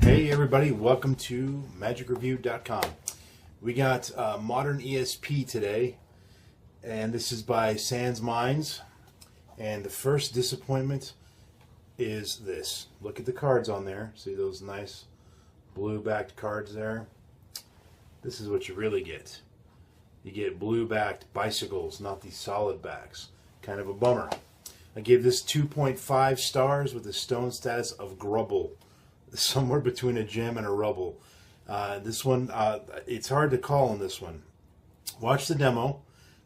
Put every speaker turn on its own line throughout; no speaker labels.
Hey everybody, welcome to MagicReview.com. We got Modern ESP today, and this is by SansMinds. And the first disappointment is this. Look at the cards on there. See those nice blue-backed cards there? This is what you really get. You get blue-backed bicycles, not these solid backs. Kind of a bummer. I gave this 2.5 stars with a stone status of Grubble. Somewhere between a gem and a rubble. This one, it's hard to call on this one. Watch the demo,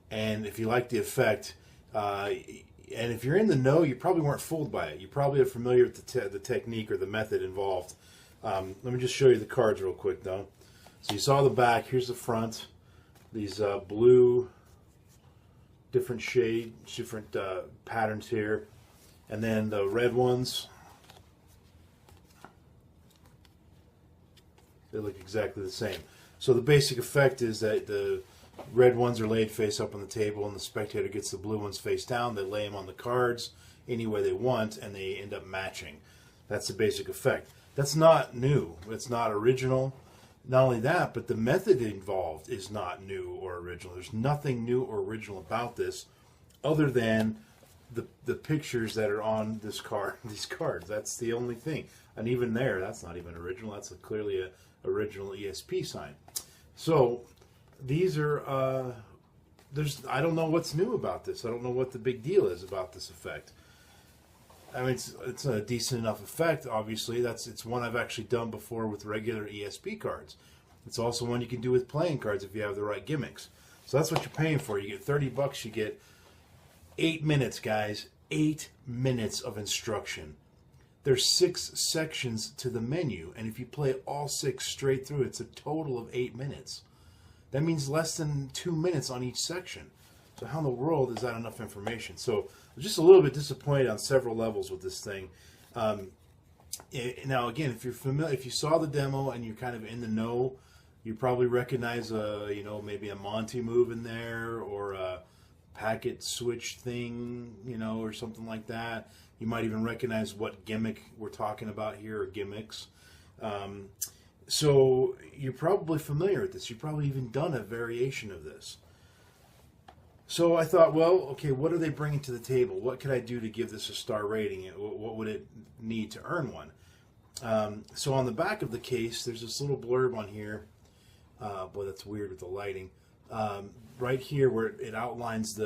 and if you like the effect, and if you're in the know, you probably weren't fooled by it. You probably are familiar with the technique or the method involved. Let me just show you the cards real quick, though. So you saw the back. Here's the front. These blue, different shade, different patterns here, and then the red ones. They look exactly the same. So the basic effect is that the red ones are laid face up on the table, and the spectator gets the blue ones face down. They lay them on the cards any way they want, and they end up matching. That's the basic effect. That's not new. It's not original. Not only that, but the method involved is not new or original. There's nothing new or original about this other than the pictures that are on this card, these cards. That's the only thing. And even there, that's not even original. That's clearly a original ESP sign. So these are I don't know what's new about this. I don't know what the big deal is about this effect. I mean, it's a decent enough effect. Obviously, it's one I've actually done before with regular ESP cards. It's also one you can do with playing cards if you have the right gimmicks. So that's what you're paying for. You get $30. You get 8 minutes, guys. 8 minutes of instruction. There's 6 sections to the menu, and if you play all 6 straight through, it's a total of 8 minutes. That means less than 2 minutes on each section. So how in the world is that enough information? So I'm just a little bit disappointed on several levels with this thing. Now again, if you're familiar, if you saw the demo and you're kind of in the know, you probably recognize maybe a Monty move in there, or a packet switch thing, or something like that. You might even recognize what gimmick we're talking about here, or gimmicks. So you're probably familiar with this. You've probably even done a variation of this. So I thought, well, okay, what are they bringing to the table? What could I do to give this a star rating? What would it need to earn one? So on the back of the case, there's this little blurb on here. Boy, that's weird with the lighting. Right here where it outlines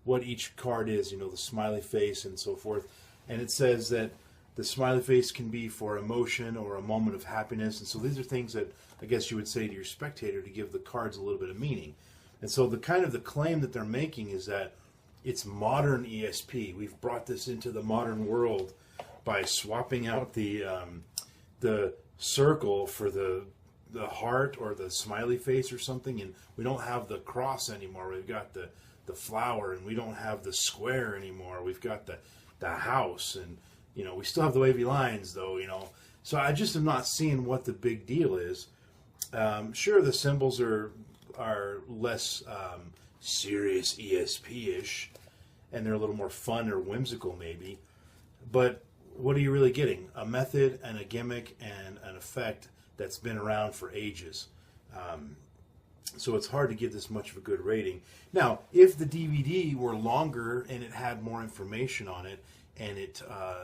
what each card is, the smiley face and so forth. And it says that the smiley face can be for emotion or a moment of happiness. And so these are things that I guess you would say to your spectator to give the cards a little bit of meaning. And so the claim that they're making is that it's modern ESP. We've brought this into the modern world by swapping out the circle for the heart or the smiley face or something. And we don't have the cross anymore. We've got the flower, and we don't have the square anymore. We've got the house, and we still have the wavy lines, though. So I just am not seeing what the big deal is. Sure, the symbols are less serious ESP-ish, and they're a little more fun or whimsical maybe, but what are you really getting? A method and a gimmick and an effect that's been around for ages. So it's hard to give this much of a good rating. Now, if the DVD were longer and it had more information on it, and it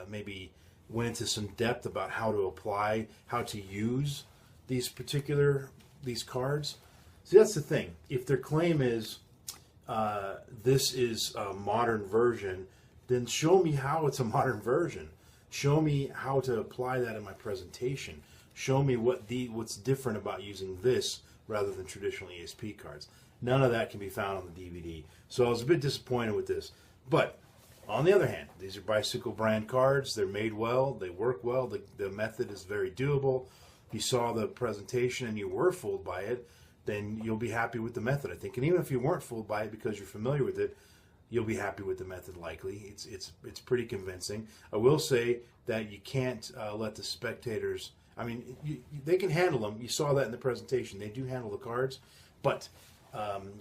maybe went into some depth about how to apply, how to use these cards. See, that's the thing. If their claim is this is a modern version, then show me how it's a modern version. Show me how to apply that in my presentation. Show me what's different about using this rather than traditional ESP cards. None of that can be found on the DVD. So I was a bit disappointed with this. But on the other hand, these are bicycle brand cards. They're made well. They work well. The method is very doable. If you saw the presentation and you were fooled by it, then you'll be happy with the method, I think. And even if you weren't fooled by it because you're familiar with it, you'll be happy with the method likely. It's pretty convincing. I will say that you can't let the spectators, they can handle them. You saw that in the presentation. They do handle the cards, but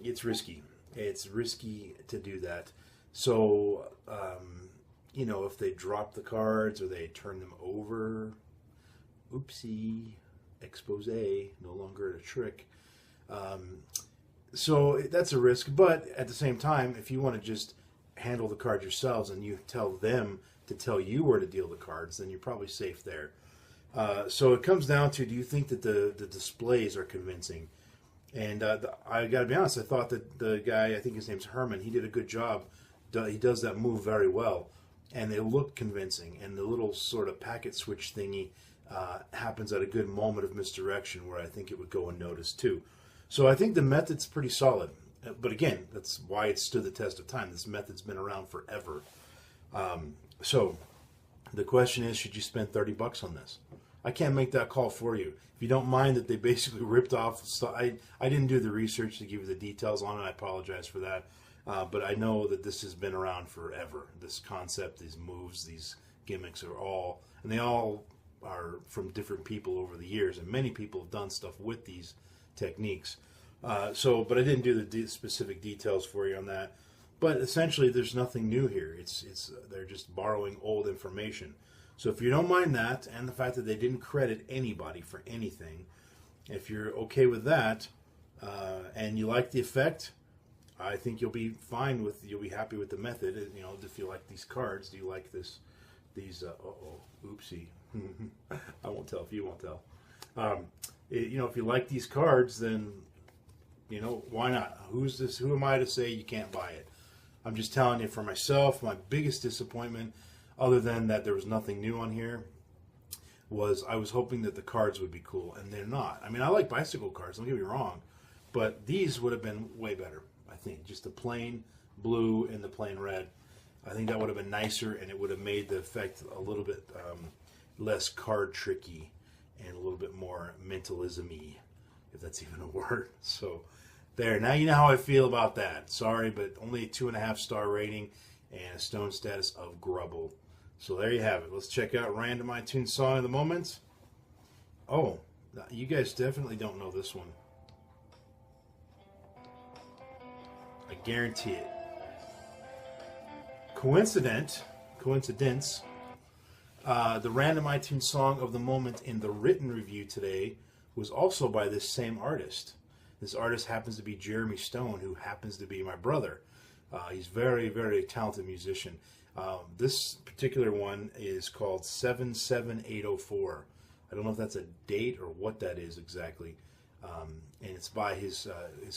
it's risky. It's risky to do that. So if they drop the cards or they turn them over. Oopsie, expose, no longer a trick. So that's a risk, but at the same time, if you want to just handle the cards yourselves and you tell them to tell you where to deal the cards, then you're probably safe there. So it comes down to, do you think that the displays are convincing? And I got to be honest, I thought that the guy, I think his name's Herman, he did a good job. He does that move very well, and they look convincing. And the little sort of packet switch thingy happens at a good moment of misdirection where I think it would go unnoticed too. So I think the method's pretty solid. But again, that's why it stood the test of time. This method's been around forever. So the question is, should you spend $30 on this? I can't make that call for you. If you don't mind that they basically ripped off stuff, I didn't do the research to give you the details on it. I apologize for that. But I know that this has been around forever. This concept, these moves, these gimmicks they all are from different people over the years, and many people have done stuff with these techniques. But I didn't do the specific details for you on that. But essentially, there's nothing new here. They're just borrowing old information. So if you don't mind that, and the fact that they didn't credit anybody for anything, if you're okay with that, and you like the effect, I think you'll be happy with the method. If you like these cards, do you like these, oopsie. I won't tell if you won't tell. If you like these cards, then, why not? Who am I to say you can't buy it? I'm just telling you for myself, my biggest disappointment, other than that there was nothing new on here, was I was hoping that the cards would be cool, and they're not. I mean, I like bicycle cards, don't get me wrong, but these would have been way better, I think. Just the plain blue and the plain red. I think that would have been nicer, and it would have made the effect a little bit less card tricky and a little bit more mentalism-y, if that's even a word. So there, now you know how I feel about that. Sorry, but only a 2.5-star rating and a stone status of Grubble. So there you have it. Let's check out Random iTunes Song of the Moment. Oh, you guys definitely don't know this one. I guarantee it. Coincidence, the Random iTunes Song of the Moment in the written review today was also by this same artist. This artist happens to be Jeremy Stone, who happens to be my brother. He's very, very talented musician. This particular one is called 77804. I don't know if that's a date or what that is exactly. And it's by his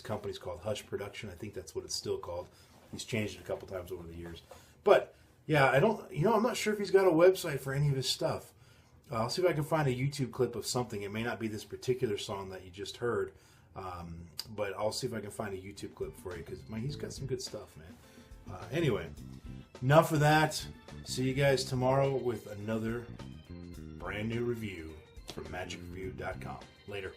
company's called Hush Production. I think that's what it's still called. He's changed it a couple times over the years. But yeah, I'm not sure if he's got a website for any of his stuff. I'll see if I can find a YouTube clip of something. It may not be this particular song that you just heard, but I'll see if I can find a YouTube clip for you, because he's got some good stuff, man. Anyway, enough of that. See you guys tomorrow with another brand new review from magicreview.com. Later.